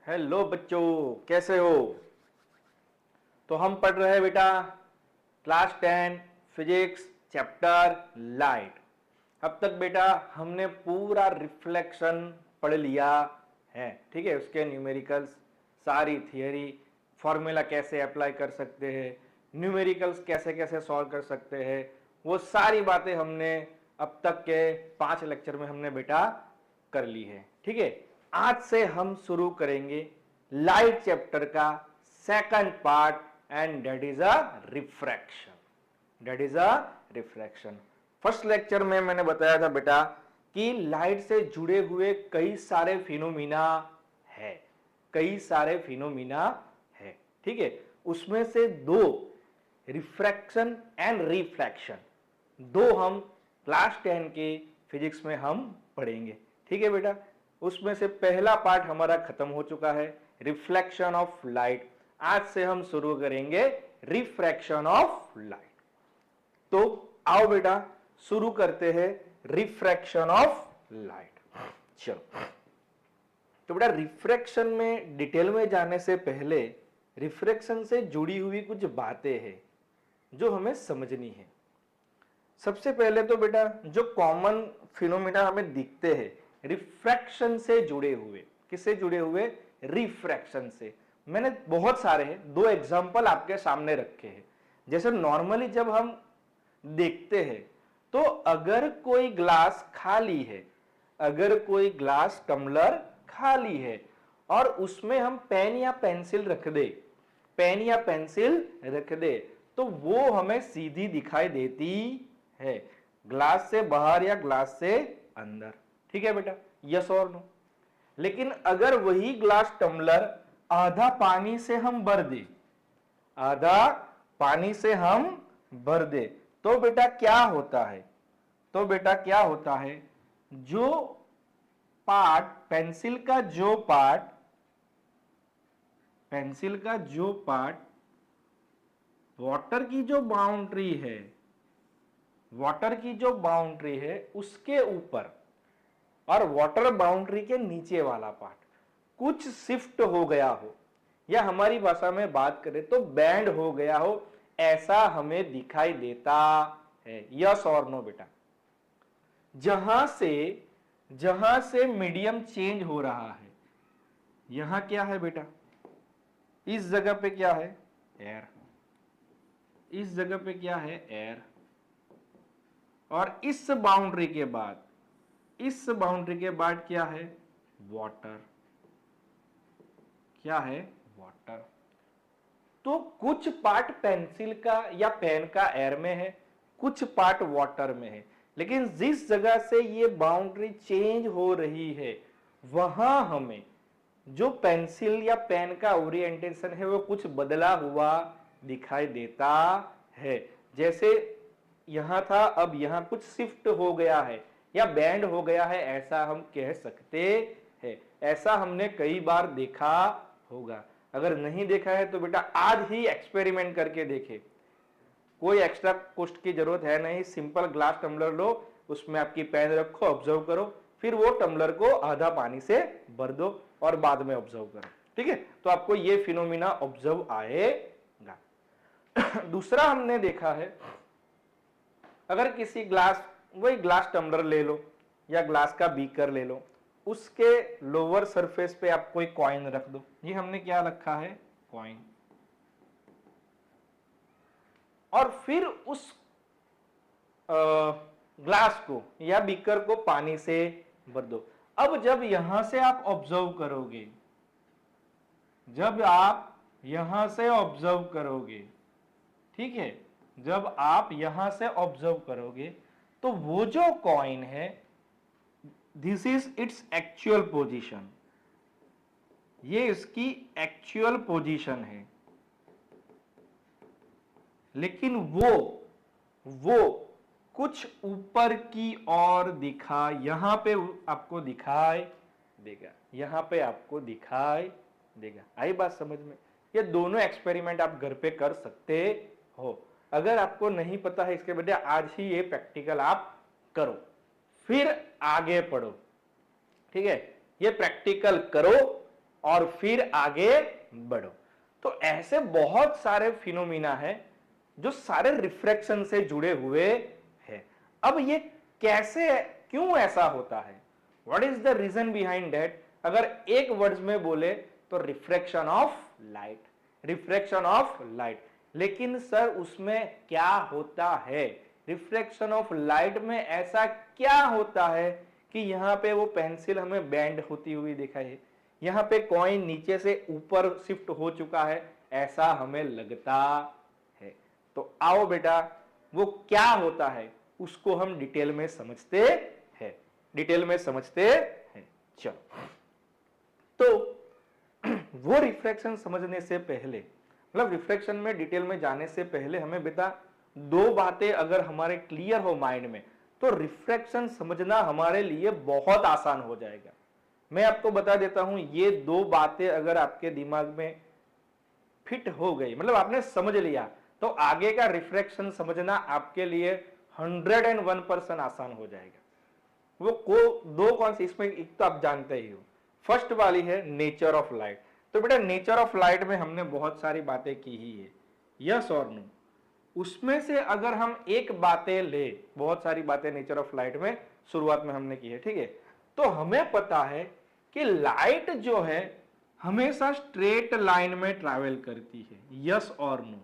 Hello बच्चों, कैसे हो? तो हम पढ़ रहे हैं बेटा क्लास 10 फिजिक्स चैप्टर लाइट। अब तक बेटा हमने पूरा रिफ्लेक्शन पढ़ लिया है, ठीक है। उसके न्यूमेरिकल्स, सारी थियरी, फॉर्मूला कैसे अप्लाई कर सकते हैं, न्यूमेरिकल्स कैसे कैसे सॉल्व कर सकते हैं, वो सारी बातें हमने अब तक के 5 लेक्चर में हमने बेटा कर ली है, ठीक है। आज से हम शुरू करेंगे लाइट चैप्टर का second part, and that is a refraction. That is a refraction. First lecture में मैंने बताया था बेटा कि लाइट से जुड़े हुए कई सारे फिनोमिना है, कई सारे फिनोमिना है, ठीक है। उसमें से दो, रिफ्रैक्शन एंड रिफ्लेक्शन, दो हम क्लास 10 के फिजिक्स में हम पढ़ेंगे, ठीक है बेटा। उसमें से पहला पार्ट हमारा खत्म हो चुका है, रिफ्लेक्शन ऑफ लाइट। आज से हम शुरू करेंगे रिफ्रैक्शन ऑफ लाइट। तो आओ बेटा शुरू करते हैं रिफ्रैक्शन ऑफ लाइट। चलो, तो बेटा रिफ्रैक्शन में डिटेल में जाने से पहले रिफ्रैक्शन से जुड़ी हुई कुछ बातें हैं जो हमें समझनी है। सबसे पहले तो बेटा जो कॉमन फिनोमिना हमें दिखते हैं रिफ्रैक्शन से जुड़े हुए, किससे जुड़े हुए? रिफ्रैक्शन से। मैंने बहुत सारे हैं, दो एग्जांपल आपके सामने रखे हैं। जैसे नॉर्मली जब हम देखते हैं तो अगर कोई ग्लास खाली है, अगर कोई ग्लास टम्बलर खाली है और उसमें हम पेन या पेंसिल रख दे, पेन या पेंसिल रख दे, तो वो हमें सीधी दिखाई देती है, ग्लास से बाहर या ग्लास से अंदर, ठीक है बेटा, यस और नो। लेकिन अगर वही ग्लास टम्बलर आधा पानी से हम भर दे, आधा पानी से हम भर दे, तो बेटा क्या होता है? तो बेटा क्या होता है, जो पार्ट पेंसिल का जो पार्ट, पेंसिल का जो पार्ट वाटर की जो बाउंड्री है, वाटर की जो बाउंड्री है उसके ऊपर और वाटर बाउंड्री के नीचे वाला पार्ट कुछ शिफ्ट हो गया हो, या हमारी भाषा में बात करें तो बैंड हो गया हो, ऐसा हमें दिखाई देता है, यस और नो बेटा। जहां से मीडियम चेंज हो रहा है, यहां क्या है बेटा? इस जगह पे क्या है? एयर। इस जगह पे क्या है? एयर। और इस बाउंड्री के बाद, इस बाउंड्री के बाद क्या है? वाटर। क्या है? वाटर। तो कुछ पार्ट पेंसिल का या पेन का एयर में है, कुछ पार्ट वाटर में है, लेकिन जिस जगह से ये बाउंड्री चेंज हो रही है वहां हमें जो पेंसिल या पेन का ओरिएंटेशन है वो कुछ बदला हुआ दिखाई देता है। जैसे यहां था, अब यहां कुछ शिफ्ट हो गया है या बैंड हो गया है, ऐसा हम कह सकते हैं। ऐसा हमने कई बार देखा होगा। अगर नहीं देखा है तो बेटा आज ही एक्सपेरिमेंट करके देखे, कोई एक्स्ट्रा कॉस्ट की जरूरत है नहीं। सिंपल ग्लास टम्बलर लो, उसमें आपकी पेन रखो, ऑब्जर्व करो, फिर वो टम्बलर को आधा पानी से भर दो और बाद में ऑब्जर्व करो, ठीक है। तो आपको ये फिनोमिना ऑब्जर्व आएगा। दूसरा हमने देखा है, अगर किसी ग्लास, वही ग्लास टम्बलर ले लो या ग्लास का बीकर ले लो, उसके लोअर सरफेस पे आप कोई कॉइन रख दो। ये हमने क्या रखा है? कॉइन। और फिर उस ग्लास को या बीकर को पानी से भर दो। अब जब यहां से आप ऑब्जर्व करोगे, जब आप यहां से ऑब्जर्व करोगे, ठीक है, जब आप यहां से ऑब्जर्व करोगे तो वो जो कॉइन है, this is its actual position, ये इसकी एक्चुअल पोजीशन है। लेकिन वो कुछ ऊपर की ओर दिखा, यहां पे आपको दिखाई देगा, यहां पे आपको दिखाई देगा। आई बात समझ में? ये दोनों एक्सपेरिमेंट आप घर पे कर सकते हो। अगर आपको नहीं पता है इसके बजाय आज ही ये प्रैक्टिकल आप करो, फिर आगे पढ़ो, ठीक है। ये प्रैक्टिकल करो, और फिर आगे बढ़ो। तो ऐसे बहुत सारे फिनोमिना है जो सारे रिफ्रैक्शन से जुड़े हुए हैं। अब ये कैसे, क्यों ऐसा होता है, what is the reason behind that? अगर एक वर्ड्स में बोले तो refraction of light, refraction of light. लेकिन सर उसमें क्या होता है? रिफ्रैक्शन ऑफ लाइट में ऐसा क्या होता है कि यहाँ पे वो पेंसिल हमें बेंड होती हुई दिखाई है, यहाँ पे कॉइन नीचे से ऊपर शिफ्ट हो चुका है, ऐसा हमें लगता है। तो आओ बेटा, वो क्या होता है उसको हम डिटेल में समझते हैं, डिटेल में समझते हैं। चलो, तो वो रिफ्रैक्शन समझने से पहले, मतलब रिफ्रैक्शन में डिटेल में जाने से पहले हमें बेटा दो बातें अगर हमारे क्लियर हो माइंड में, तो रिफ्रैक्शन समझना हमारे लिए बहुत आसान हो जाएगा। मैं आपको बता देता हूं, ये दो बातें अगर आपके दिमाग में फिट हो गई, मतलब आपने समझ लिया, तो आगे का रिफ्रैक्शन समझना आपके लिए 101% आसान हो जाएगा। वो दो कौन सी, इसमें एक तो आप जानते ही हो, फर्स्ट वाली है नेचर ऑफ लाइट। तो बेटा नेचर ऑफ लाइट में हमने बहुत सारी बातें की ही है, यस और नो। उसमें से अगर हम एक बातें ले, बहुत सारी बातें नेचर ऑफ लाइट में शुरुआत में हमने की है, ठीक है। तो हमें पता है कि लाइट जो है हमेशा स्ट्रेट लाइन में ट्रैवल करती है, यस और नो।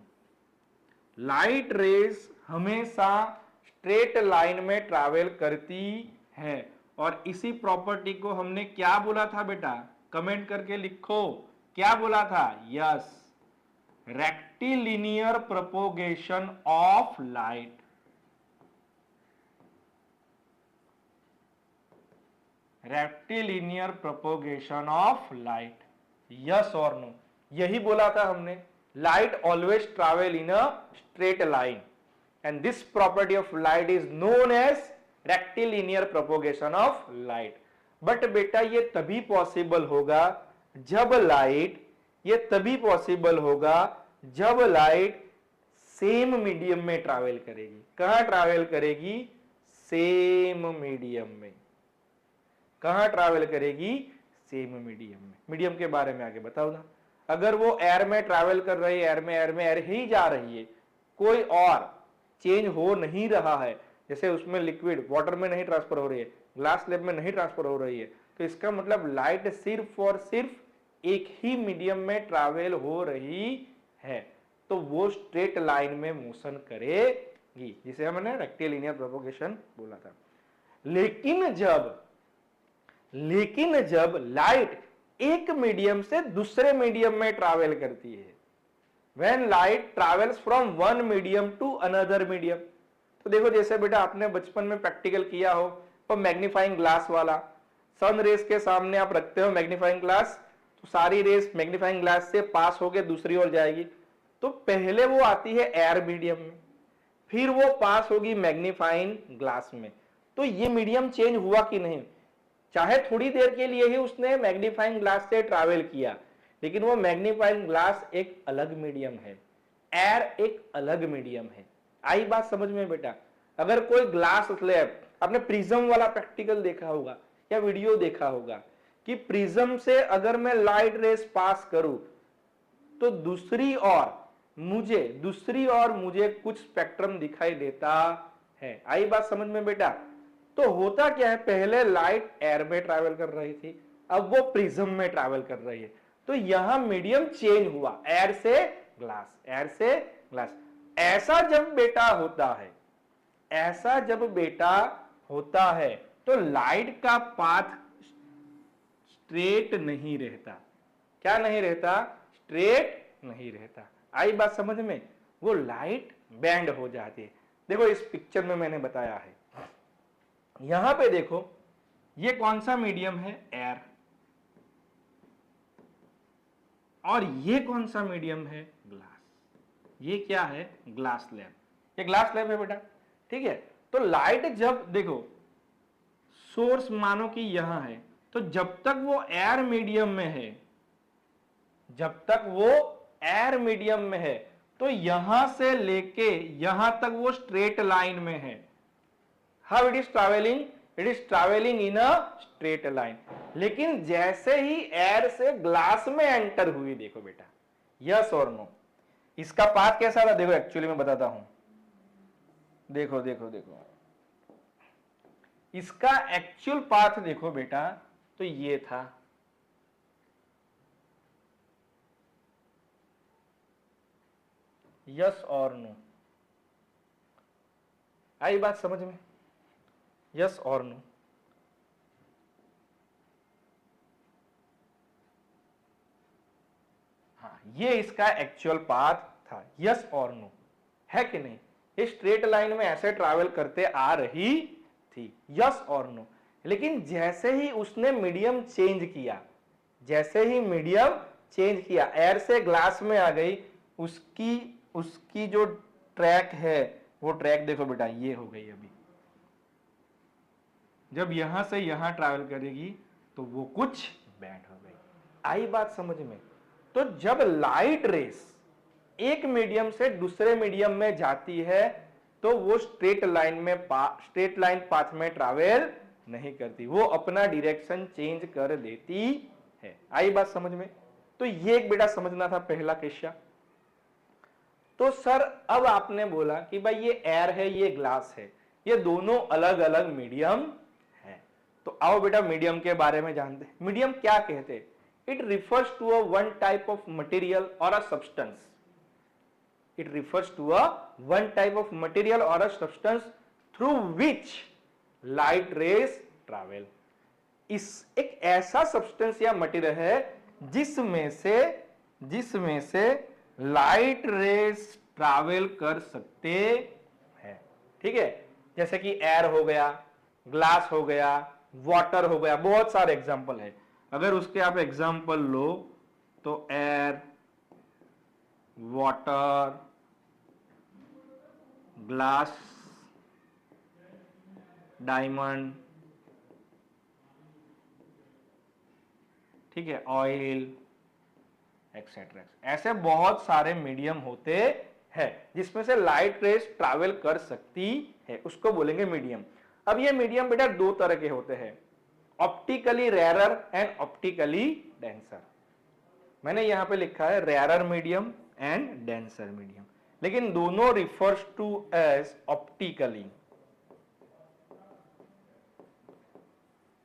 लाइट रेज हमेशा स्ट्रेट लाइन में ट्रैवल करती है, और इसी प्रॉपर्टी को हमने क्या बोला था बेटा? कमेंट करके लिखो, क्या बोला था? Yes, rectilinear propagation of light. Rectilinear propagation of light, yes और नो, यही बोला था हमने। Light always travel in a straight line, and this property of light is known as rectilinear propagation of light. But बेटा ये तभी possible होगा जब लाइट, ये तभी पॉसिबल होगा जब लाइट सेम मीडियम में ट्रैवल करेगी। कहां ट्रैवल करेगी? सेम मीडियम में। कहां ट्रैवल करेगी? सेम मीडियम में। मीडियम के बारे में आगे बताओ ना। अगर वो एयर में ट्रैवल कर रही है, एयर में एयर ही जा रही है, कोई और चेंज हो नहीं रहा है, जैसे उसमें लिक्विड वाटर में नहीं ट्रांसफर हो रही है, ग्लास स्लैब में नहीं ट्रांसफर हो रही है, तो इसका मतलब लाइट सिर्फ और सिर्फ एक ही मीडियम में ट्रैवल हो रही है, तो वो स्ट्रेट लाइन में मोशन करेगी, जिसे हमने रेक्टिलिनियर प्रोपोगेशन बोला था। लेकिन जब लाइट एक मीडियम से दूसरे मीडियम में ट्रैवल करती है, when light travels from one medium to another medium, तो देखो जैसे बेटा आपने बचपन में प्रैक्टिकल किया हो, तो मैग्नीफाइंग ग्लास वाला, सन रेस के सामने आप रखते हो मैग्नीफाइंग ग्लास, तो सारी रेस मैग्नीफाइंग ग्लास से पास होकर दूसरी ओर जाएगी। तो पहले वो आती है एयर मीडियम में, फिर वो पास होगी मैग्नीफाइंग ग्लास में। तो ये मीडियम चेंज हुआ कि नहीं? चाहे थोड़ी देर के लिए ही उसने मैग्नीफाइंग ग्लास से ट्रैवल किया, लेकिन वो मैग्नीफाइंग ग्लास एक अलग मीडियम है, एयर एक अलग मीडियम है। आई बात समझ में बेटा? अगर कोई ग्लास स्लैब, आपने प्रिज्म वाला प्रैक्टिकल देखा होगा या वीडियो देखा होगा कि प्रिज्म से अगर मैं लाइट रेस पास करूं तो दूसरी ओर मुझे कुछ स्पेक्ट्रम दिखाई देता है। आई बात समझ में बेटा? तो होता क्या है, पहले लाइट एयर में ट्रैवल कर रही थी, अब वो प्रिज्म में ट्रैवल कर रही है, तो यहां मीडियम चेंज हुआ, एयर से ग्लास, एयर से ग्लास। ऐसा जब बेटा होता है तो लाइट का पाथ स्ट्रेट नहीं रहता। क्या नहीं रहता? स्ट्रेट नहीं रहता। आई बात समझ में? वो लाइट बेंड हो जाती है। देखो इस पिक्चर में मैंने बताया है, यहां पे देखो ये कौन सा मीडियम है? एयर। और ये कौन सा मीडियम है? ग्लास। ये क्या है? Glass slab. ये ग्लास स्लैब है बेटा, ठीक है। तो लाइट जब देखो सोर्स मानो कि यहां है, तो जब तक वो एयर मीडियम में है, तो यहां से लेके यहां तक वो स्ट्रेट लाइन में है। How it is travelling? It is travelling in a straight line. लेकिन जैसे ही एयर से ग्लास में एंटर हुई, देखो बेटा, यस और नो, इसका पाथ कैसा था देखो, एक्चुअली मैं बताता हूं, देखो देखो देखो, इसका एक्चुअल पाथ देखो बेटा, तो ये था, यस और नो, आई बात समझ में, यस और नो। हाँ, ये इसका एक्चुअल पाथ था, यस और नो, है कि नहीं? ये स्ट्रेट लाइन में ऐसे ट्रैवल करते आ रही थी, यस और नो। लेकिन जैसे ही उसने मीडियम चेंज किया, जैसे ही मीडियम चेंज किया, एयर से ग्लास में आ गई, उसकी उसकी जो ट्रैक है, वो ट्रैक देखो बेटा, ये हो गई। अभी जब यहां से यहां ट्रैवल करेगी तो वो कुछ बैंड हो गई। आई बात समझ में? तो जब लाइट रेस एक मीडियम से दूसरे मीडियम में जाती है तो वो स्ट्रेट लाइन पाथ में ट्रैवल नहीं करती, वो अपना डायरेक्शन चेंज कर देती है। आई बात समझ में? तो ये एक बेटा समझना था पहला क्वेश्चन। तो सर अब आपने बोला कि भाई ये एयर है, ये ग्लास है, ये दोनों अलग अलग मीडियम है। तो आओ बेटा मीडियम के बारे में जानते हैं। मीडियम क्या कहते हैं? It refers to a one type of material और a substance. It refers to a one type of material or a substance through which light rays travel. इस एक ऐसा सब्सटेंस या मटेरियल है जिसमें से लाइट रेस ट्रैवल कर सकते हैं। ठीक है, जैसे कि एयर हो गया, ग्लास हो गया, वाटर हो गया, बहुत सारे एग्जांपल है। अगर उसके आप एग्जांपल लो तो एयर, वाटर, ग्लास, डायमंड, ठीक है, ऑयल, एक्सेट्रा, ऐसे बहुत सारे मीडियम होते हैं जिसमें से लाइट रेस ट्रैवल कर सकती है, उसको बोलेंगे मीडियम। अब ये मीडियम बेटा दो तरह के होते हैं, optically rarer and optically denser. मैंने यहां पे लिखा है rarer medium and denser medium, लेकिन दोनों refers to as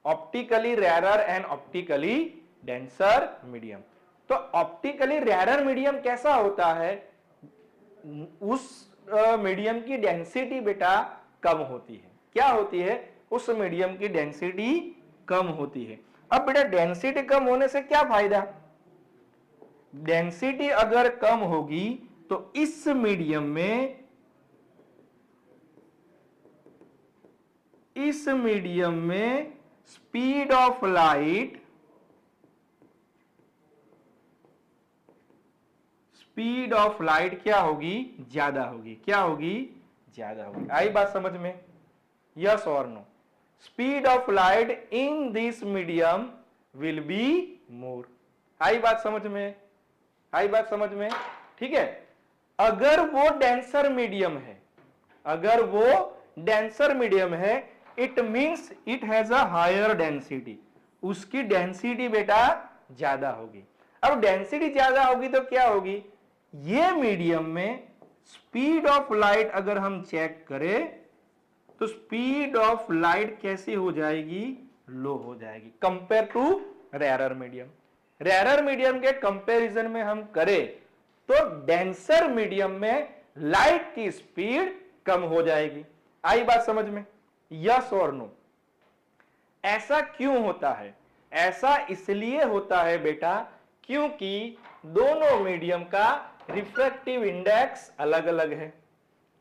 optically rarer and optically denser medium. तो ऑप्टिकली रेयरर मीडियम कैसा होता है? उस मीडियम की डेंसिटी बेटा कम होती है। क्या होती है? उस मीडियम की डेंसिटी कम होती है। अब बेटा डेंसिटी कम होने से क्या फायदा? डेंसिटी अगर कम होगी तो इस मीडियम में स्पीड ऑफ लाइट क्या होगी? ज्यादा होगी। क्या होगी? ज्यादा होगी। आई बात समझ में? यस और no? Speed of light in this medium will be more. आई बात समझ में? आई बात समझ में? ठीक है, अगर वो डेंसर मीडियम है, it means it has a higher density, उसकी डेंसिटी बेटा ज्यादा होगी। अब डेंसिटी ज्यादा होगी तो क्या होगी? ये मीडियम में स्पीड ऑफ लाइट अगर हम चेक करें तो स्पीड ऑफ लाइट कैसी हो जाएगी? लो हो जाएगी compare to rarer medium. Rarer medium के कंपैरिजन में हम करें तो डेंसर मीडियम में लाइट की स्पीड कम हो जाएगी। आई बात समझ में? यस और नो? ऐसा क्यों होता है? ऐसा इसलिए होता है बेटा क्योंकि दोनों मीडियम का रिफ्रैक्टिव इंडेक्स अलग अलग है।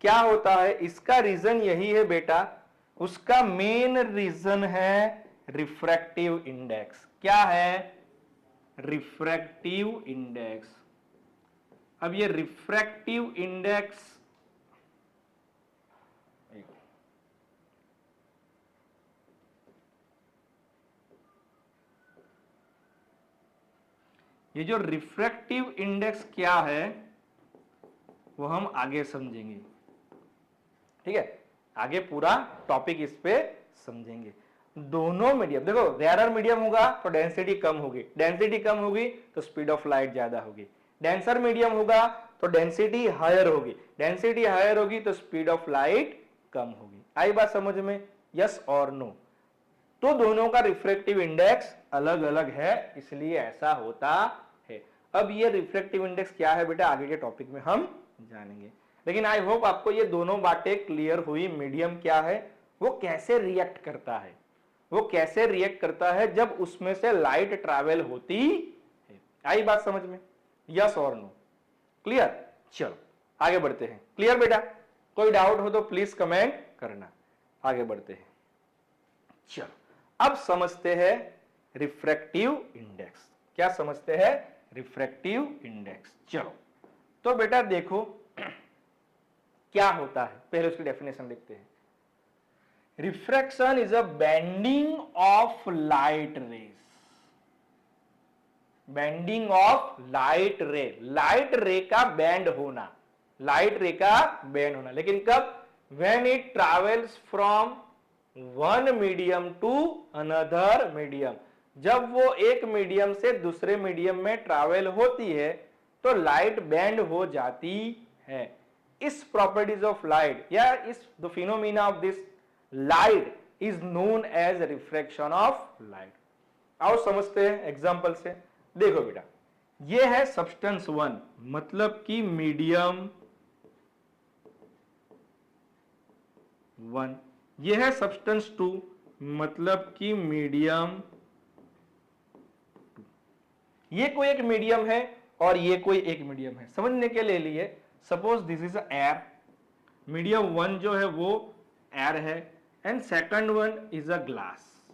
क्या होता है? इसका रीजन यही है बेटा, उसका मेन रीजन है रिफ्रैक्टिव इंडेक्स। क्या है? Refractive index. अब ये रिफ्रैक्टिव इंडेक्स ये जो रिफ्रैक्टिव इंडेक्स क्या है वो हम आगे समझेंगे। ठीक है, आगे पूरा टॉपिक इस पे समझेंगे। दोनों मीडियम, देखो रेयरर मीडियम होगा तो डेंसिटी कम होगी, डेंसिटी कम होगी तो स्पीड ऑफ लाइट ज्यादा होगी, डेंसर मीडियम होगा तो डेंसिटी हायर होगी, डेंसिटी हायर होगी तो स्पीड ऑफ लाइट कम होगी। आई बात समझ में? यस और नो? तो दोनों का रिफ्रैक्टिव इंडेक्स अलग अलग है, इसलिए ऐसा होता है। अब ये रिफ्रैक्टिव इंडेक्स क्या है बेटा, आगे के टॉपिक में हम जानेंगे, लेकिन आई होप आपको ये दोनों बातें क्लियर हुई। मीडियम क्या है, वो कैसे रिएक्ट करता है, वो कैसे रिएक्ट करता है जब उसमें से लाइट ट्रैवल होती है। आई बात समझ में? यस और नो? क्लियर? चलो आगे बढ़ते हैं। क्लियर बेटा? कोई डाउट हो तो प्लीज कमेंट करना। आगे बढ़ते हैं। चलो अब समझते हैं रिफ्रैक्टिव इंडेक्स। क्या समझते हैं? Refractive index. चलो तो बेटा देखो क्या होता है, पहले उसकी डेफिनेशन लिखते हैं। Refraction is a bending of light rays, bending of light रे, लाइट रे का बेंड होना, लाइट रे का बेंड होना, लेकिन कब? When it travels from one medium to another medium, जब वो एक मीडियम से दूसरे मीडियम में ट्रैवल होती है तो लाइट बेंड हो जाती है। इस प्रॉपर्टीज ऑफ लाइट या इस the phenomena of this light is known as refraction of light. आओ समझते हैं एग्जांपल से। देखो बेटा, ये है सब्सटेंस 1, मतलब कि मीडियम 1, ये है सब्सटेंस 2, मतलब कि मीडियम 2। ये कोई एक मीडियम है और ये कोई एक मीडियम है। समझने के लिए suppose this is air, medium 1 जो है वो एयर है and second one is a glass,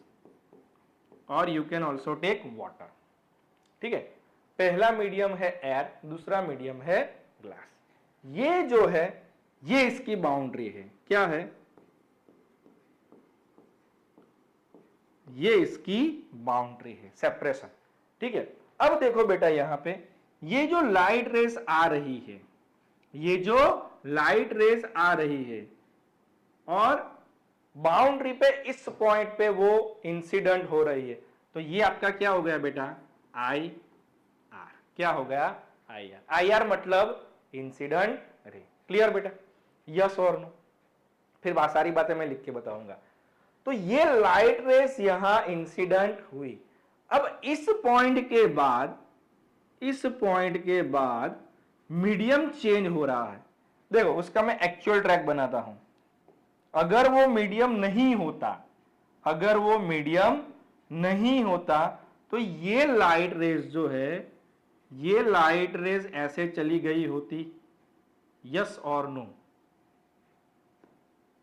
और you can also take water. ठीक है, पहला मीडियम है एयर, दूसरा मीडियम है ग्लास। ये जो है ये इसकी बाउंड्री है। क्या है? ये इसकी बाउंड्री है, सेपरेशन। ठीक है, अब देखो बेटा यहां पे ये जो लाइट रेस आ रही है, ये जो लाइट रेस आ रही है और बाउंड्री पे इस पॉइंट पे वो इंसिडेंट हो रही है, तो ये आपका क्या हो गया बेटा? I R. क्या हो गया? I R. आई आर मतलब इंसिडेंट रे। क्लियर बेटा? यस और नो? फिर सारी बातें मैं लिख के बताऊंगा। तो ये लाइट रेस यहां इंसिडेंट हुई। अब इस पॉइंट के बाद मीडियम चेंज हो रहा है। देखो उसका मैं एक्चुअल ट्रैक बनाता हूं। अगर वो मीडियम नहीं होता, अगर वो मीडियम नहीं होता तो ये लाइट रेस जो है, ये लाइट रेस ऐसे चली गई होती। यस और नो?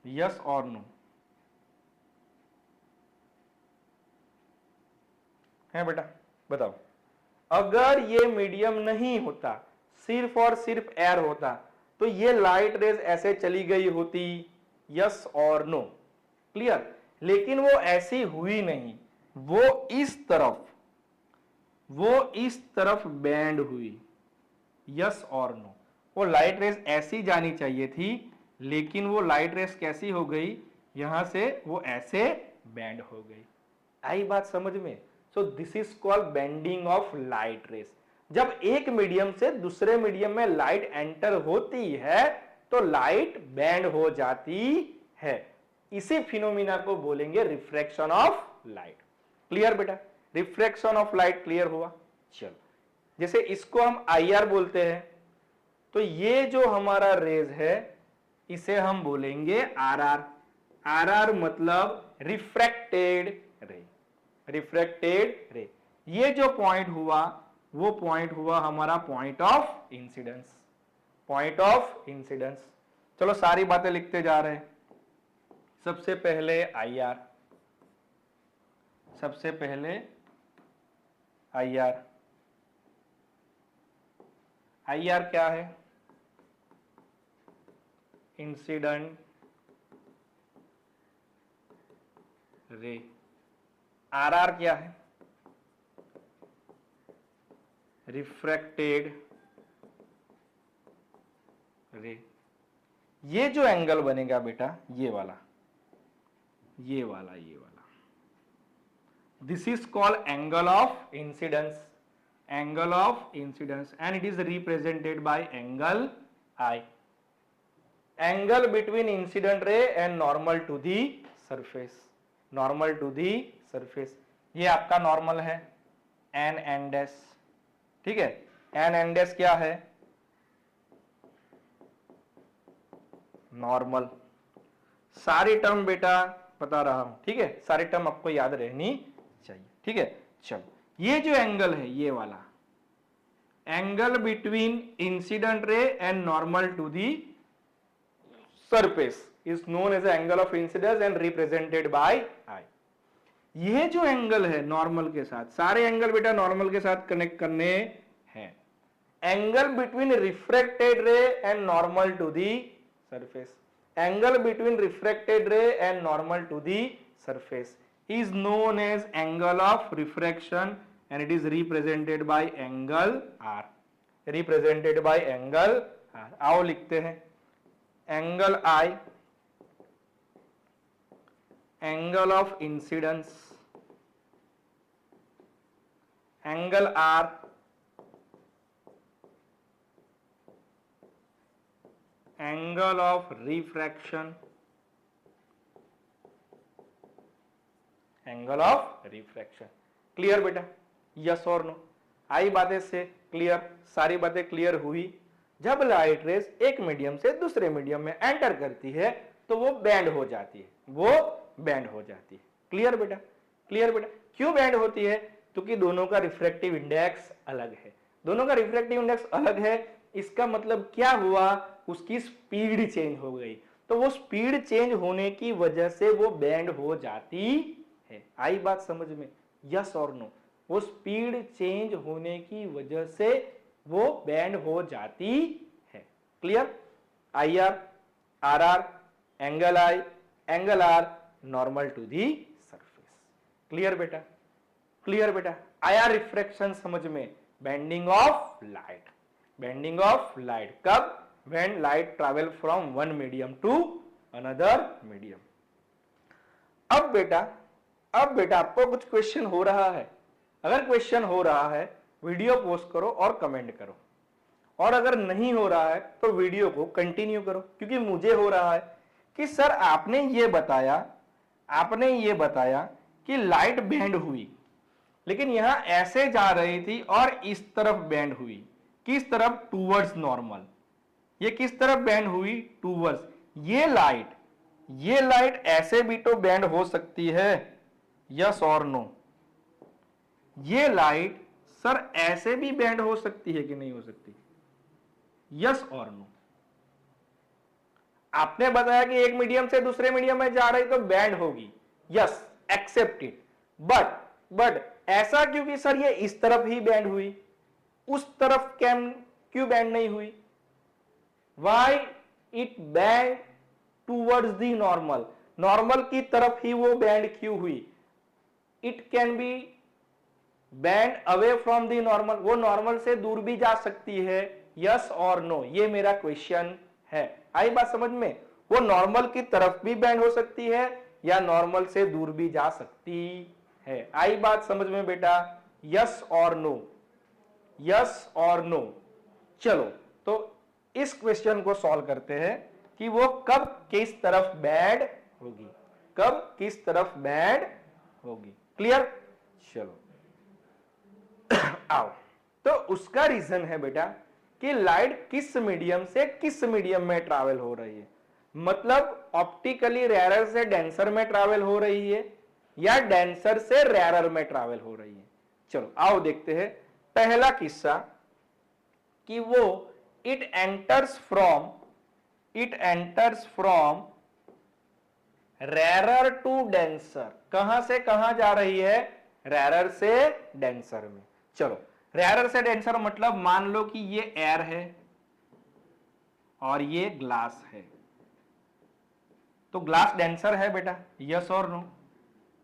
यस और नो? है बेटा? बताओ। अगर ये मीडियम नहीं होता, सिर्फ और सिर्फ एयर होता, तो ये लाइट रेज ऐसे चली गई होती। यस और नो? क्लियर? लेकिन वो ऐसी हुई नहीं, वो इस तरफ बेंड हुई। यस और नो? वो लाइट रेस ऐसी जानी चाहिए थी, लेकिन वो लाइट रेस कैसी हो गई? यहां से वो ऐसे बेंड हो गई। आई बात समझ में? सो this is called bending of light rays. जब एक मीडियम से दूसरे मीडियम में लाइट एंटर होती है तो लाइट बेंड हो जाती है। इसी फिनोमिना को बोलेंगे रिफ्रैक्शन ऑफ लाइट। क्लियर बेटा? रिफ्रैक्शन ऑफ लाइट क्लियर हुआ? चलो, जैसे इसको हम आई आर बोलते हैं, तो ये जो हमारा रेज है इसे हम बोलेंगे आर आर। आर आर मतलब रिफ्रैक्टेड रे, रिफ्रैक्टेड रे। ये जो पॉइंट हुआ वो पॉइंट हुआ हमारा point of incidence, point of incidence. चलो सारी बातें लिखते जा रहे हैं। सबसे पहले आई आर, सबसे पहले आई आर। आई आर क्या है? Incident ray. आर आर क्या है? रिफ्रैक्टेड रे। ये जो एंगल बनेगा बेटा, ये वाला, ये वाला, ये वाला, This is called angle of incidence. Angle of incidence, and it is represented by angle I. Angle between incident ray and normal to the surface. Normal to the surface. ये आपका नॉर्मल है एन एन डैश, ठीक है। N N dash क्या है? Normal. सारी term बेटा बता रहा हूं, ठीक है, सारी टर्म आपको याद रहनी चाहिए, ठीक है। चलो, ये जो एंगल है, ये वाला angle between incident ray and normal to the surface is known as angle of incidence and represented by I. ये जो एंगल है नॉर्मल के साथ, सारे एंगल बेटा नॉर्मल के साथ कनेक्ट करने हैं। Angle between refracted ray and normal to the surface, angle between refracted ray and normal to the surface is known as angle of refraction and it is represented by angle R, represented by angle R। आओ लिखते हैं angle I, angle of incidence, angle R, angle of refraction, angle of refraction. Clear बेटा? Yes और no? आई बातें से clear? सारी बातें clear हुई? जब लाइट रेस एक मीडियम से दूसरे मीडियम में एंटर करती है तो वो बैंड हो जाती है, वो बैंड हो जाती है। क्लियर बेटा? क्लियर बेटा? क्यों बैंड होती है? क्योंकि दोनों का रिफ्रैक्टिव इंडेक्स अलग है। दोनों का रिफ्रैक्टिव इंडेक्स अलग है, इसका मतलब क्या हुआ? उसकी स्पीड चेंज हो गई, तो वो स्पीड चेंज होने की वजह से वो बैंड हो जाती है। आई बात समझ में? यस और नो? वो स्पीड चेंज होने की वजह से वो बैंड हो जाती है। Clear? I R, R R, angle I, angle R, normal to the surface. Clear बेटा? क्लियर बेटा? आया रिफ्रैक्शन समझ में? Bending of light, bending of light कब? when light travel from one medium to another medium। अब बेटा आपको कुछ क्वेश्चन हो रहा है। अगर क्वेश्चन हो रहा है वीडियो पोस्ट करो और कमेंट करो, और अगर नहीं हो रहा है तो वीडियो को कंटिन्यू करो, क्योंकि मुझे हो रहा है कि सर आपने ये बताया कि लाइट बैंड हुई, लेकिन यहां ऐसे जा रही थी और इस तरफ बैंड हुई। किस तरफ? Towards normal. ये किस तरफ बैंड हुई? टूवर्ड्स। ये लाइट ऐसे भी तो बैंड हो सकती है, यस और नो? ये लाइट सर ऐसे भी बैंड हो सकती है कि नहीं हो सकती? यस और नो? आपने बताया कि एक मीडियम से दूसरे मीडियम में जा रही तो बैंड होगी, यस, एक्सेप्टेड। बट ऐसा क्यों कि सर ये इस तरफ ही बैंड हुई, उस तरफ क्यों बैंड नहीं हुई? Why it bend towards the normal? Normal की तरफ ही वो बैंड क्यों हुई? It can be bend away from the normal, वो नॉर्मल से दूर भी जा सकती है, यस और नो? ये मेरा क्वेश्चन है। आई बात समझ में? वो नॉर्मल की तरफ भी बैंड हो सकती है या नॉर्मल से दूर भी जा सकती है। आई बात समझ में बेटा? यस और नो? यस और नो? चलो, तो इस क्वेश्चन को सॉल्व करते हैं कि वो कब किस तरफ बैंड होगी, कब किस तरफ बैंड होगी। क्लियर? चलो आओ, तो उसका रीजन है बेटा कि लाइट किस मीडियम से किस मीडियम में ट्रैवल हो रही है। मतलब ऑप्टिकली रेयरर से डेंसर में ट्रैवल हो रही है या डेंसर से रेयरर में ट्रैवल हो रही है। चलो आओ देखते हैं पहला किस्सा कि वो it enters from rarer to denser। कहां से कहां जा रही है? rarer से denser में। चलो, rarer से denser मतलब मान लो कि ये एयर है और ये ग्लास है, तो ग्लास डेंसर है बेटा, यस और नो?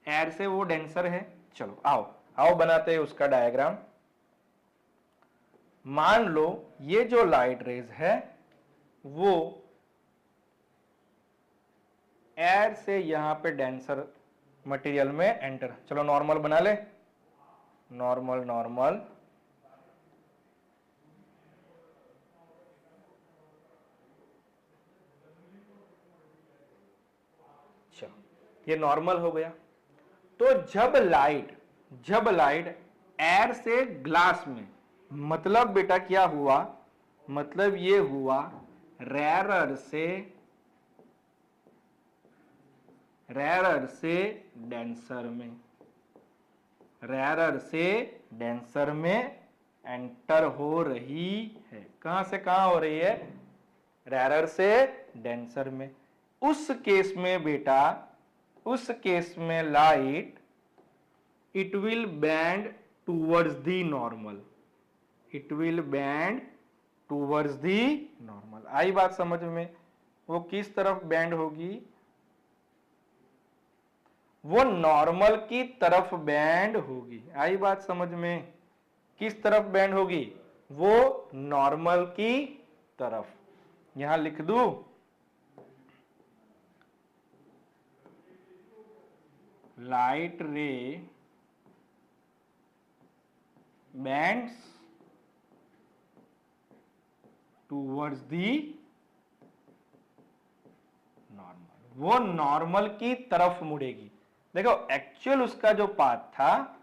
एयर से वो डेंसर है। चलो आओ बनाते हैं उसका डायग्राम। मान लो ये जो लाइट रेज है वो एयर से यहां पे डेंसर मटेरियल में एंटर। चलो नॉर्मल बना ले, नॉर्मल नॉर्मल, चलो ये नॉर्मल हो गया। तो जब लाइट एयर से ग्लास में, मतलब बेटा क्या हुआ, मतलब ये हुआ रेयर से डेंसर में, रेयर से डेंसर में एंटर हो रही है। कहां से कहां हो रही है, रेयर से डेंसर में। उस केस में बेटा, उस केस में light it will bend towards the normal, it will bend towards the normal. आई बात समझ में, वो किस तरफ बेंड होगी, वो नॉर्मल की तरफ बेंड होगी। आई बात समझ में, किस तरफ बेंड होगी, वो नॉर्मल की तरफ। यहां लिख दूं, light ray bends towards the normal, वो नॉर्मल की तरफ मुड़ेगी। देखो एक्चुअल उसका जो पाथ था,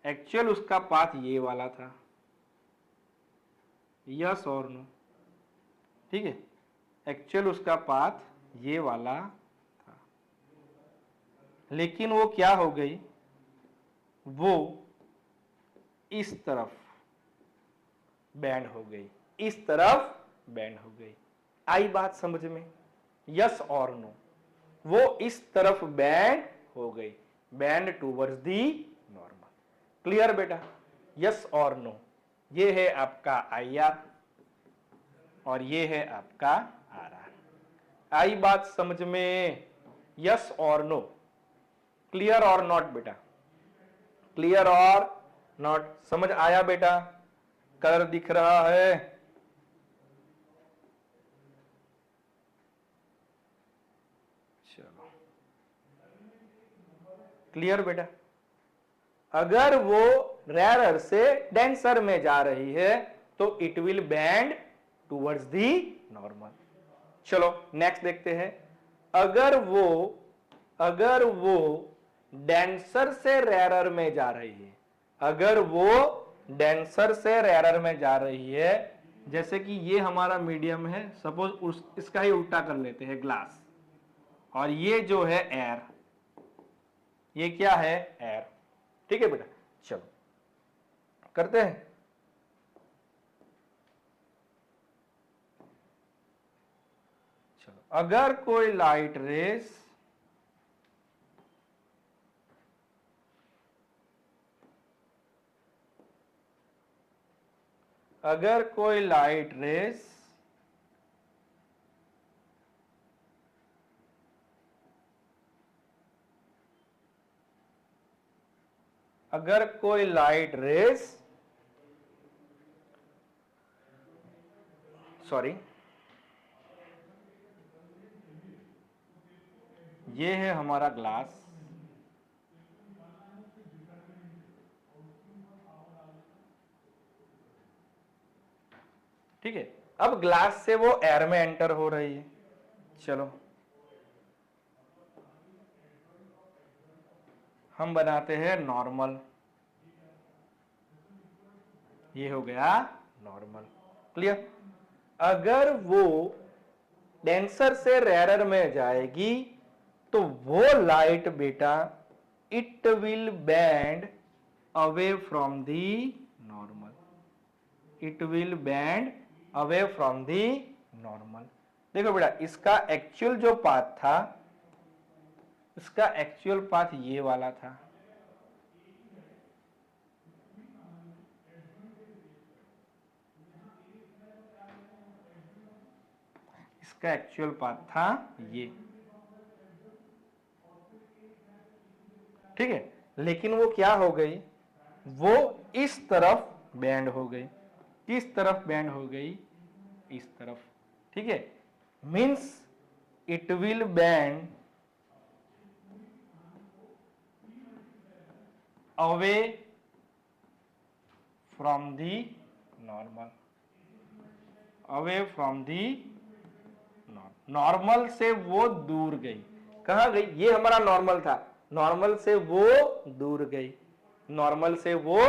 एक्चुअल उसका पाथ ये वाला था, यस और नो, ठीक है, एक्चुअल उसका पाथ ये वाला था, लेकिन वो क्या हो गई, वो इस तरफ बैंड हो गई, इस तरफ बैंड हो गई। आई बात समझ में, यस और नो, वो इस तरफ बैंड हो गई, band towards the normal. Clear बेटा, यस और नो। ये है आपका आई आर और ये है आपका आर आर। आई बात समझ में, यस और नो, क्लियर और नॉट बेटा, क्लियर और नॉट, समझ आया बेटा, कलर दिख रहा है, चलो क्लियर बेटा। अगर वो रेयर से डेंसर में जा रही है तो it will bend towards the normal. चलो नेक्स्ट देखते हैं, अगर वो डेंसर से रेयर में जा रही है, अगर वो डेंसर से रेयर में जा रही है, जैसे कि ये हमारा मीडियम है, सपोज इसका ही उल्टा कर लेते हैं ग्लास, और ये जो है एयर, ये क्या है एयर, ठीक है बेटा। चलो करते हैं, चलो अगर कोई लाइट रेस अगर कोई लाइट रेस अगर कोई लाइट रेस सॉरी, ये है हमारा ग्लास, ठीक है, अब ग्लास से वो एयर में एंटर हो रही है। चलो हम बनाते हैं नॉर्मल, ये हो गया नॉर्मल, क्लियर। अगर वो डेंसर से रेयर में जाएगी तो वो लाइट बेटा it will bend away from the normal, it will bend away from the normal. देखो बेटा इसका एक्चुअल जो पाथ था, इसका एक्चुअल पाथ ये वाला था, इसका एक्चुअल पाथ था ये, ठीक है, लेकिन वो क्या हो गई, वो इस तरफ बेंड हो गई, किस तरफ बेंड हो गई, इस तरफ, ठीक है, means it will bend away from the normal, away from the normal से वो दूर गई। कहां गई? ये हमारा नॉर्मल था, नॉर्मल से वो दूर गई, नॉर्मल से वो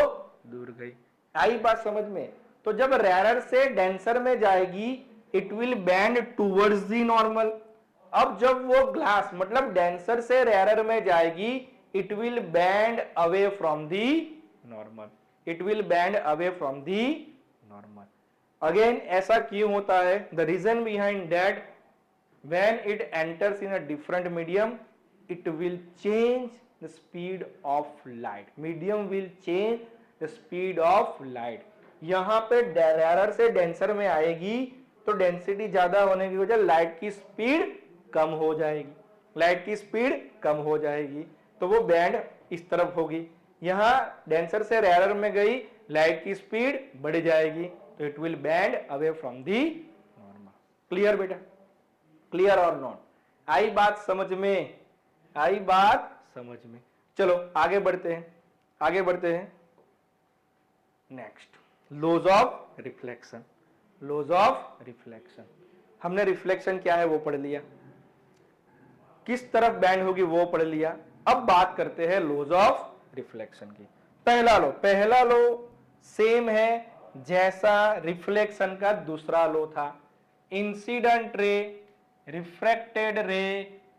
दूर गई। आई बात समझ में? तो जब रेयर से डेंसर में जाएगी it will bend towards the normal. अब जब वो ग्लास मतलब डेंसर से रेयर में जाएगी it will bend away from the normal, it will bend away from the normal. Again ऐसा क्यों होता है? The reason behind that when it enters in a different medium it will change the speed of light, medium will change the speed of light। यहां पे rare से denser में आएगी तो डेंसिटी ज्यादा होने की वजह लाइट की स्पीड कम हो जाएगी, लाइट की स्पीड कम हो जाएगी तो वो बैंड इस तरफ होगी। यहां डेंसर से रेयर में गई लाइट की स्पीड बढ़ जाएगी तो it will bend away from the normal. Clear बेटा? क्लियर और नॉट? आई बात समझ में? आई बात समझ में? चलो आगे बढ़ते हैं, आगे बढ़ते हैं। Next laws of reflection, laws of reflection. हमने रिफ्लेक्शन क्या है वो पढ़ लिया, किस तरफ बैंड होगी वो पढ़ लिया। अब बात करते हैं लॉज ऑफ रिफ्लेक्शन की। पहला लो, पहला लो सेम है जैसा रिफ्लेक्शन का दूसरा लो था। Incident ray, refracted ray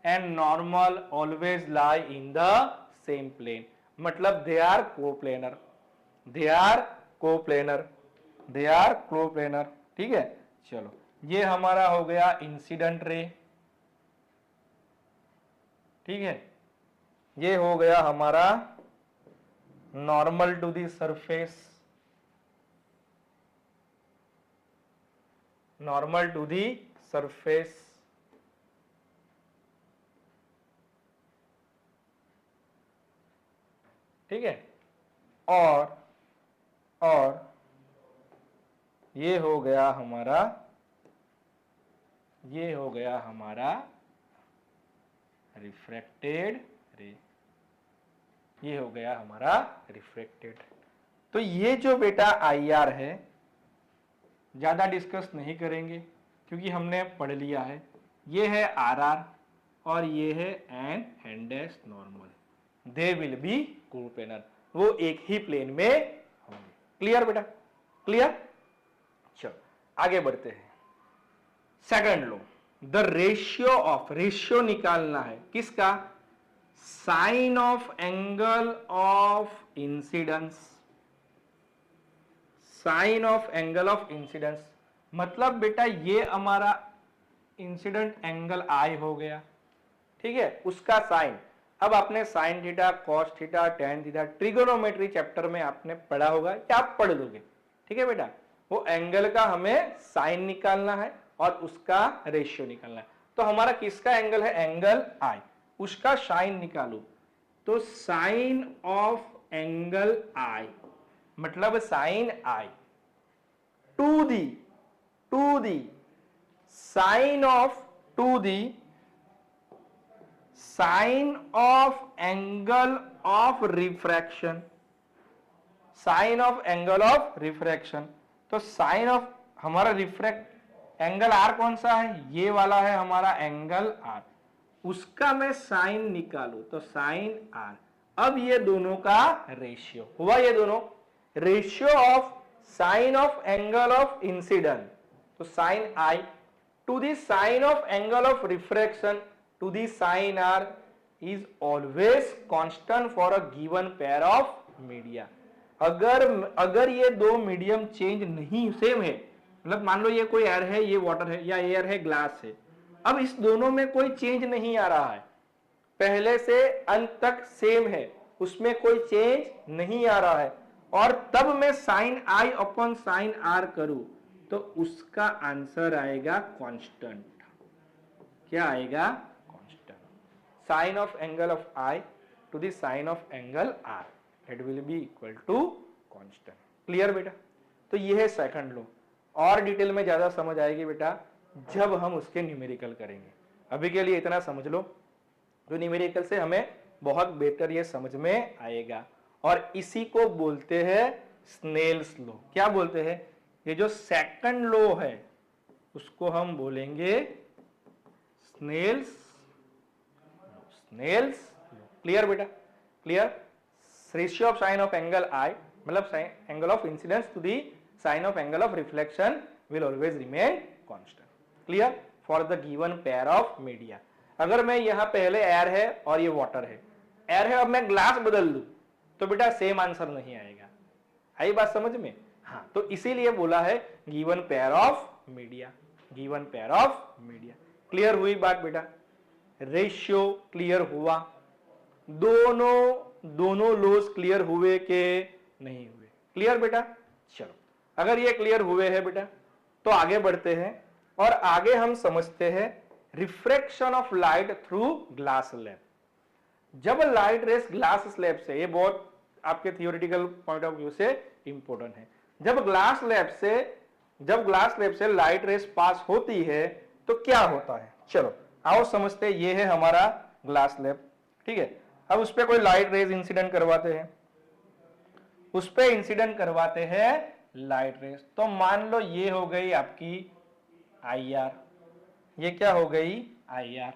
and normal always lie in the same plane, मतलब they are coplanar, they are coplanar, they are coplanar। ठीक है, चलो ये हमारा हो गया इंसिडेंट रे, ठीक है, ये हो गया हमारा normal to the surface, normal to the surface. ठीक है, और ये हो गया हमारा, ये हो गया हमारा रिफ्रैक्टेड रे, ये हो गया हमारा रिफ्रैक्टेड। तो ये जो बेटा आईआर है ज्यादा डिस्कस नहीं करेंगे क्योंकि हमने पढ़ लिया है। ये है आरआर और ये है N dash normal, they will be coplanar, वो एक ही प्लेन में होंगे। क्लियर बेटा? क्लियर? चलो आगे बढ़ते हैं। Second law, the ratio of, ratio निकालना है किसका? Sine of angle of incidence, sine of angle of incidence. मतलब बेटा ये हमारा इंसिडेंट एंगल आई हो गया, ठीक है, उसका साइन। अब आपने sine theta, cos theta, tan theta trigonometry chapter में आपने पढ़ा होगा या आप पढ़ लोगे, ठीक है बेटा। वो एंगल का हमें साइन निकालना है और उसका रेशियो निकालना है। तो हमारा किसका एंगल है? एंगल आई, उसका साइन निकालो। तो साइन ऑफ एंगल आई मतलब sine I to the sine of, to the sine of angle of refraction, sine of angle of refraction. तो साइन ऑफ हमारा रिफ्रैक्ट एंगल आर कौन सा है? ये वाला है हमारा एंगल आर, उसका मैं साइन निकालू तो साइन आर। अब ये दोनों का रेशियो हुआ, ये दोनों ratio of sine of angle of incident, तो sine I to the sine of angle of refraction to the sin r is always constant for a given pair of media। अगर ये दो मीडियम चेंज नहीं same है, मतलब मान लो ये कोई एयर है, ये वाटर है, या एयर है, ग्लास है, अब इस दोनों में कोई चेंज नहीं आ रहा है, पहले से अंत तक सेम है, उसमें कोई चेंज नहीं आ रहा है, और तब मैं sine I upon sine R करूं तो उसका आंसर आएगा कांस्टेंट। क्या आएगा? Sine of angle of I to the sine of angle R, it will be equal to constant. Clear बेटा? तो ये है सेकंड लॉ। और डिटेल में ज्यादा समझ आएगी बेटा जब हम उसके न्यूमेरिकल करेंगे, अभी के लिए इतना समझ लो। तो न्यूमेरिकल से हमें बहुत बेहतर ये समझ में आएगा। और इसी को बोलते हैं स्नेल्स लॉ। क्या बोलते हैं? ये जो सेकंड लॉ है उसको हम बोलेंगे स्नेल्स क्लियर बेटा? Clear? Ratio of sine of angle I मतलब angle of incidence to the sine of angle of reflection will always remain constant. Clear? For the given pair of media. अगर मैं यहां पहले एयर है और ये water है, एयर है, अब मैं ग्लास बदल दूं तो बेटा सेम आंसर नहीं आएगा। आई बात समझ में? हाँ, तो इसीलिए बोला है given pair of media, given pair of media. Clear हुई बात बेटा? रेशियो क्लियर हुआ? दोनों लॉज क्लियर हुए के नहीं हुए? क्लियर बेटा? चलो, अगर ये क्लियर हुए हैं बेटा तो आगे बढ़ते हैं और आगे हम समझते हैं refraction of light through glass slab. जब लाइट रेस ग्लास स्लैब से, ये बहुत आपके थियोरेटिकल पॉइंट ऑफ व्यू से इंपॉर्टेंट है, जब ग्लास स्लैब से लाइट रेस पास होती है तो क्या होता है? चलो आओ समझते हैं। ये है हमारा ग्लास स्लैब, ठीक है। अब उस पर कोई लाइट रेज इंसिडेंट करवाते हैं, लाइट रेस। तो मान लो ये हो गई आपकी आई आर, ये क्या हो गई? I R.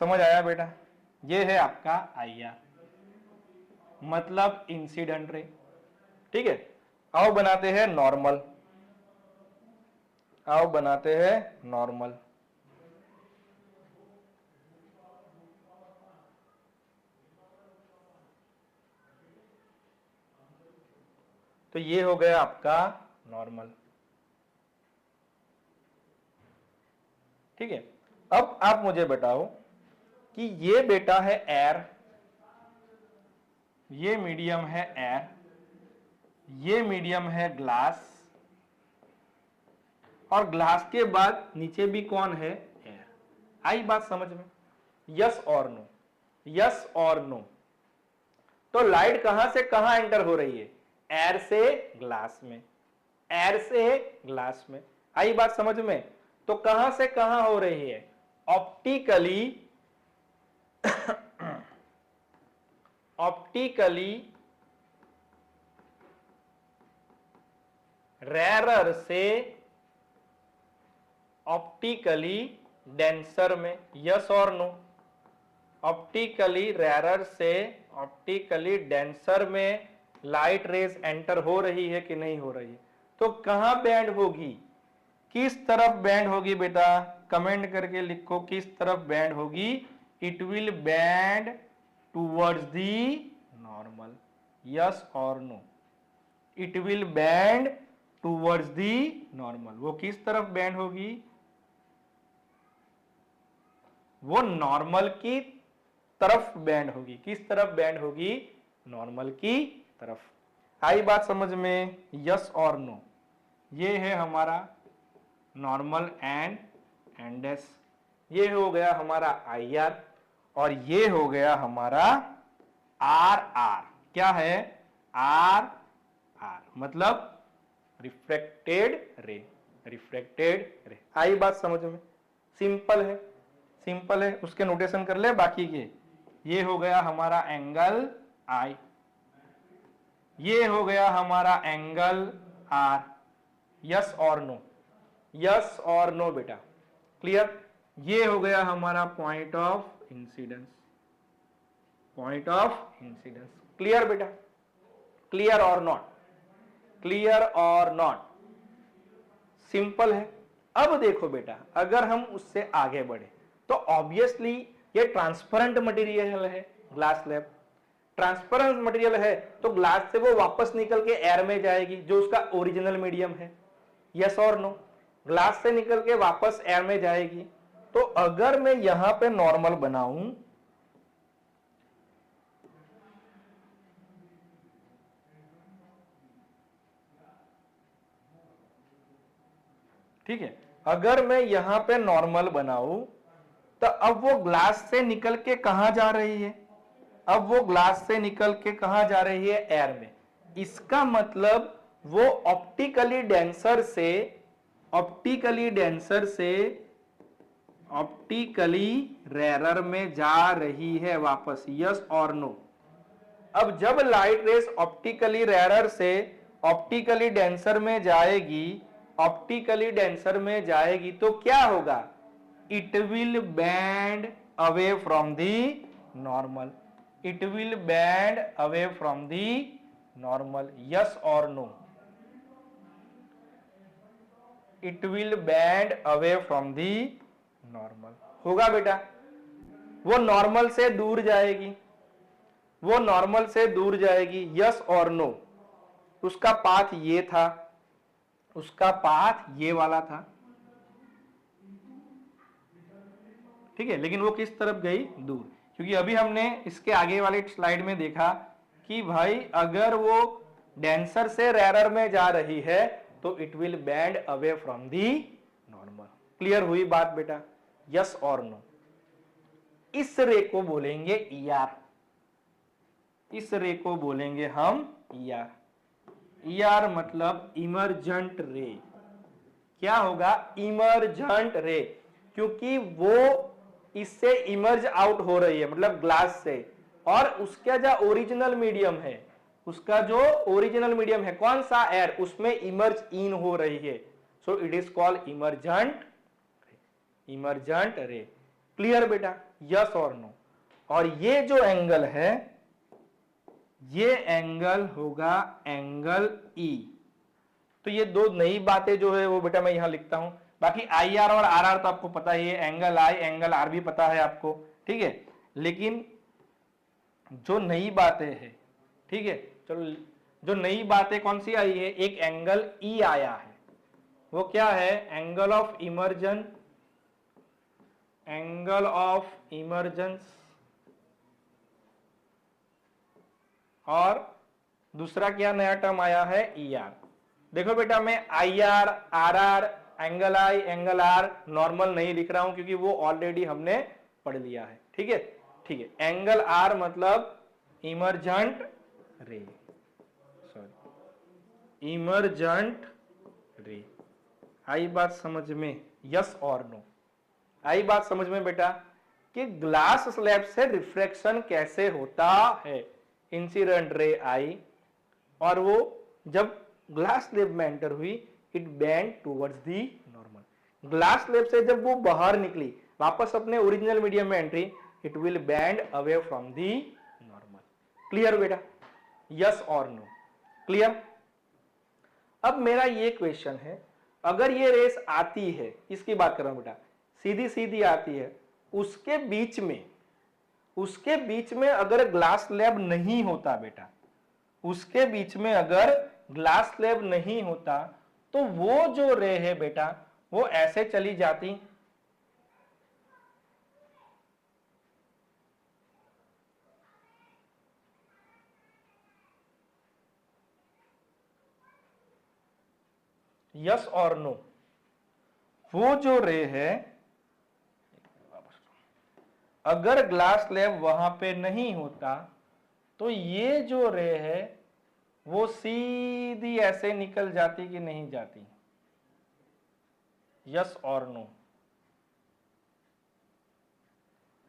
समझ आया बेटा? ये है आपका आई आर मतलब इंसिडेंट रे, ठीक है। आओ बनाते हैं नॉर्मल, तो ये हो गया आपका नॉर्मल, ठीक है। अब आप मुझे बताओ कि ये बेटा है एयर, ये मीडियम है एयर, ये मीडियम है ग्लास, और ग्लास के बाद नीचे भी कौन है? एयर। आई बात समझ में? यस और नो? यस और नो? तो लाइट कहां से कहां एंटर हो रही है? एयर से ग्लास में, एयर से ग्लास में। आई बात समझ में? तो कहां से कहां हो रही है? ऑप्टिकली रेरर से ऑप्टिकली डेंसर में। यस और नो? ऑप्टिकली रेरर से ऑप्टिकली डेंसर में लाइट रेज एंटर हो रही है कि नहीं हो रही है? तो कहां बैंड होगी? किस तरफ बैंड होगी बेटा? कमेंट करके लिखो किस तरफ बैंड होगी। It will bend towards the normal. Yes और no? It will bend towards the normal. वो किस तरफ बैंड होगी? वो नॉर्मल की तरफ बैंड होगी। किस तरफ बैंड होगी? नॉर्मल की तरफ। आई बात समझ में? यस और नो? ये है हमारा नॉर्मल एंड एंडेस, ये हो गया हमारा आई आर, और ये हो गया हमारा आर आर। क्या है? आर आर मतलब रिफ्रैक्टेड रे, आई बात समझ में? सिंपल है, उसके नोटेशन कर ले बाकी के। ये हो गया हमारा एंगल आई, ये हो गया हमारा एंगल आर। यस और नो? यस और नो बेटा? क्लियर? ये हो गया हमारा पॉइंट ऑफ इंसिडेंस, क्लियर बेटा? क्लियर और नॉट? सिंपल है। अब देखो बेटा, अगर हम उससे आगे बढ़े तो ऑब्वियसली ये ट्रांसपेरेंट मटेरियल है ग्लास स्लैब। ट्रांसपेरेंट मटेरियल है तो ग्लास से वो वापस निकल के एयर में जाएगी जो उसका ओरिजिनल मीडियम है। यस और नो? ग्लास से निकल के वापस एयर में जाएगी। तो अगर मैं यहां पे नॉर्मल बनाऊं, ठीक है, अगर मैं यहां पे नॉर्मल बनाऊं तो अब वो ग्लास से निकल के कहां जा रही है? अब वो ग्लास से निकल के कहां जा रही है? एयर में। इसका मतलब वो ऑप्टिकली डेंसर से ऑप्टिकली रेरर में जा रही है वापस। यस और नो? अब जब लाइट रेस ऑप्टिकली रेयर से ऑप्टिकली डेंसर में जाएगी, ऑप्टिकली डेंसर में जाएगी तो क्या होगा? It will bend away from the normal, it will bend away from the normal, yes और no? It will bend away from the normal, होगा बेटा? वो नॉर्मल से दूर जाएगी, वो नॉर्मल से दूर जाएगी, यस और नो? उसका पाथ ये था, उसका पाथ ये वाला था, ठीक है, लेकिन वो किस तरफ गई? दूर। क्योंकि अभी हमने इसके आगे वाले स्लाइड में देखा कि भाई अगर वो डेंसर से रेयर में जा रही है तो it will bend away from the normal. Clear हुई बात बेटा? यस और नो? इस रे को बोलेंगे ईआर, इस रे को बोलेंगे हम ईआर। ईआर मतलब इमर्जेंट रे। क्या होगा? इमर्जेंट रे, क्योंकि वो इससे इमर्ज आउट हो रही है, मतलब ग्लास से, और उसका जो ओरिजिनल मीडियम है, उसका जो ओरिजिनल मीडियम है कौन सा? एयर, उसमें इमर्ज इन हो रही है, so it is called emergent, emergent रे। क्लियर बेटा? यस और नो? और ये जो एंगल है, ये एंगल होगा एंगल ई। तो ये दो नई बातें जो है वो बेटा मैं यहां लिखता हूं। बाकी आई आर और आर आर तो आपको पता ही है, एंगल आई एंगल आर भी पता है आपको, ठीक है। लेकिन जो नई बातें हैं, ठीक है, चलो जो नई बातें कौन सी आई है? एक एंगल ई आया है, वो क्या है? Angle of emergence, angle of emergence, और दूसरा क्या नया टर्म आया है? E R. देखो बेटा मैं I R, R R, angle I angle R normal नहीं लिख रहा हूं क्योंकि वो ऑलरेडी हमने पढ़ लिया है, ठीक है, ठीक है। एंगल आर मतलब emergent ray, sorry emergent ray. आई बात समझ में? यस और नो? आई बात समझ में बेटा कि ग्लास स्लैब से रिफ्रैक्शन कैसे होता है? इंसिडेंट रे आई, और वो जब ग्लास स्लैब में एंटर हुई it band towards the normal. Glass slab से जब वो बाहर निकली वापस अपने ओरिजिनल मीडियम में entry, it will bend away from the normal. Clear बेटा? यस और नो? क्लियर? अब मेरा ये क्वेश्चन है, अगर ये रेस आती है, इसकी बात कर रहा हूं बेटा, सीधी सीधी आती है, उसके बीच में अगर ग्लास स्लैब नहीं होता बेटा, उसके बीच में अगर ग्लास स्लैब नहीं होता तो वो जो रे है बेटा वो ऐसे चली जाती, यस और नो? वो जो रे है अगर ग्लास स्लैब वहां पे नहीं होता तो ये जो रे है वो सीधी ऐसे निकल जाती कि नहीं जाती? यस और नो?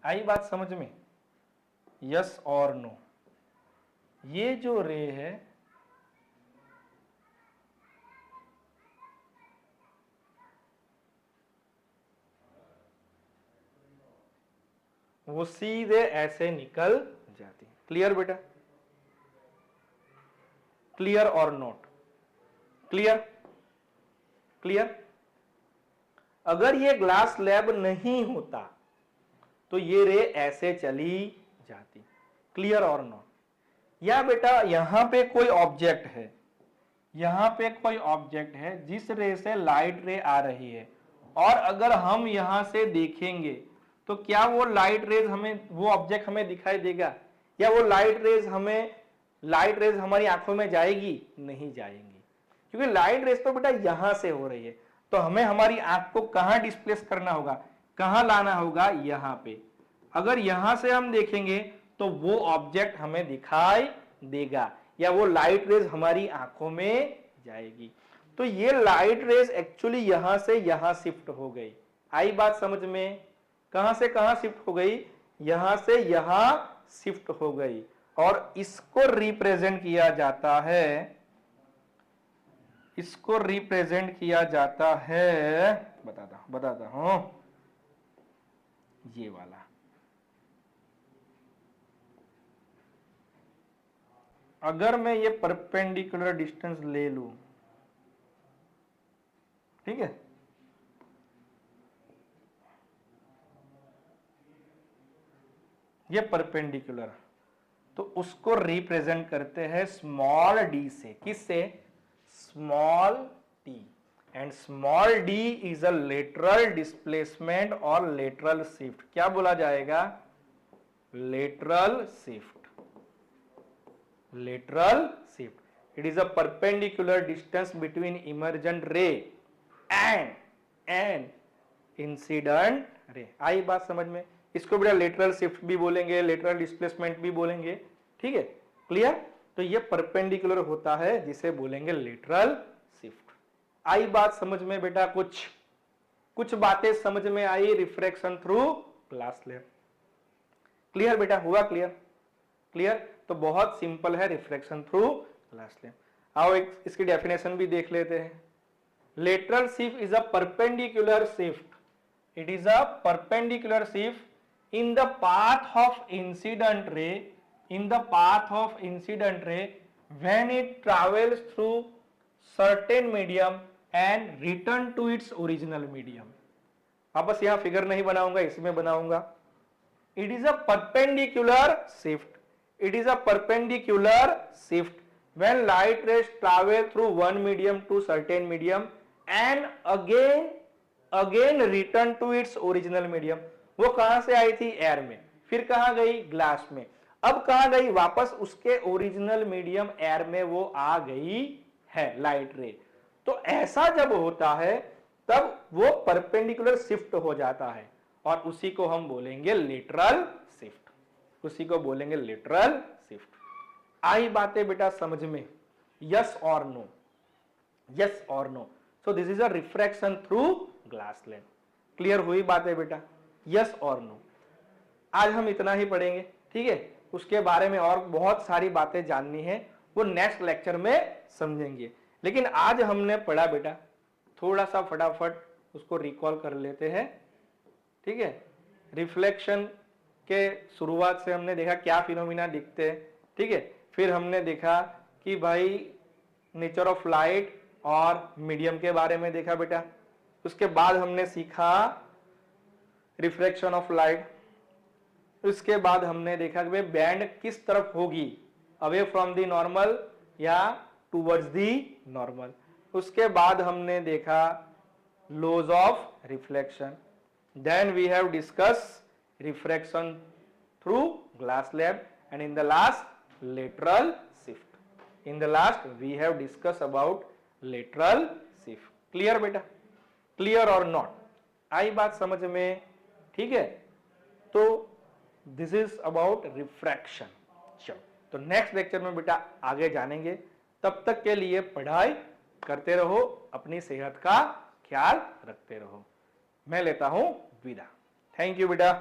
आई बात समझ में? यस और नो? ये जो रे है वो सीधे ऐसे निकल जाती। क्लियर बेटा? क्लियर और नॉट? क्लियर? क्लियर? अगर ये ग्लास स्लैब नहीं होता तो ये रे ऐसे चली जाती। क्लियर और नॉट? या बेटा यहां पे कोई ऑब्जेक्ट है, यहां पे कोई ऑब्जेक्ट है जिस रे से लाइट रे आ रही है, और अगर हम यहां से देखेंगे तो क्या वो लाइट रेज हमें, वो ऑब्जेक्ट हमें दिखाई देगा? या वो लाइट रेज हमारी आंखों में जाएगी? नहीं जाएंगी, क्योंकि लाइट रेज तो बेटा यहां से हो रही है, तो हमें हमारी आंख को कहां डिस्प्लेस करना होगा, कहां लाना होगा? यहां पे। अगर यहां से हम देखेंगे तो वो ऑब्जेक्ट हमें दिखाई देगा, या वो लाइट रेज हमारी आंखों में जाएगी। तो ये लाइट रेज एक्चुअली यहां से यहां शिफ्ट हो गई। आई बात समझ में? कहां से कहां शिफ्ट हो गई? यहां से यहां शिफ्ट हो गई, और इसको रिप्रेजेंट किया जाता है, इसको रिप्रेजेंट किया जाता है, बताता हूं, ये वाला। अगर मैं ये परपेंडिकुलर डिस्टेंस ले लूं, ठीक है, ये परपेंडिकुलर, तो उसको रिप्रेजेंट करते हैं स्मॉल डी से। किससे? Small d. And small d is a lateral displacement और लेटरल शिफ्ट। क्या बोला जाएगा? Lateral shift, lateral shift. It is a perpendicular distance between emergent ray and incident ray. आई बात समझ में? इसको बेटा लेटरल शिफ्ट भी बोलेंगे, लेटरल डिस्प्लेसमेंट भी बोलेंगे, ठीक है, क्लियर? तो ये परपेंडिकुलर होता है जिसे बोलेंगे लेटरल शिफ्ट। आई बात समझ में बेटा? कुछ बातें समझ में आई refraction through glass slab. Clear बेटा? हुआ क्लियर? क्लियर? तो बहुत सिंपल है रिफ्रैक्शन थ्रू ग्लास स्लैब। आओ इसकी डेफिनेशन भी देख लेते हैं। Lateral shift is a perpendicular shift, it is a perpendicular shift in the path of incident ray, in the path of incident ray when it travels through certain medium and return to its original medium। अब बस यहां figure नहीं बनाऊंगा, इसमें बनाऊंगा। It is a perpendicular shift, it is a perpendicular shift when light rays travel through one medium to certain medium and again return to its original medium। वो कहां से आई थी? एयर में, फिर कहां गई? ग्लास में, अब कहां गई? वापस उसके ओरिजिनल मीडियम एयर में वो आ गई है, लाइट रे। तो ऐसा जब होता है तब वो परपेंडिकुलर शिफ्ट हो जाता है और उसी को हम बोलेंगे लेटरल शिफ्ट, उसी को बोलेंगे लेटरल शिफ्ट। आई बातें बेटा समझ में? यस और नो? यस और no? So this is a refraction through glass slab. Clear हुई बातें बेटा? यस और नो? आज हम इतना ही पढ़ेंगे, ठीक है? उसके बारे में और बहुत सारी बातें जाननी है, वो नेक्स्ट लेक्चर में समझेंगे। लेकिन आज हमने पढ़ा बेटा, थोड़ा सा फटाफट उसको रिकॉल कर लेते हैं, ठीक है? रिफ्लेक्शन के शुरुआत से हमने देखा क्या फिनोमिना दिखते हैं, ठीक है? फिर हमने देखा कि भाई नेचर ऑफ लाइट और मीडियम के बारे में देखा बेटा। उसके बाद हमने सीखा रिफ्रैक्शन ऑफ लाइट। उसके बाद हमने देखा कि बैंड किस तरफ होगी, अवे फ्रॉम द नॉर्मल या टूवर्ड्स द नॉर्मल। उसके बाद हमने देखा laws of reflection. Then we have discuss refraction through glass slab and in the last lateral shift. In the last we have discuss about lateral shift. Clear बेटा? Clear और not? आई बात समझ में? ठीक है, तो दिस इज अबाउट रिफ्रैक्शन। चलो, तो नेक्स्ट लेक्चर में बेटा आगे जानेंगे। तब तक के लिए पढ़ाई करते रहो, अपनी सेहत का ख्याल रखते रहो। मैं लेता हूं विदा। थैंक यू बेटा।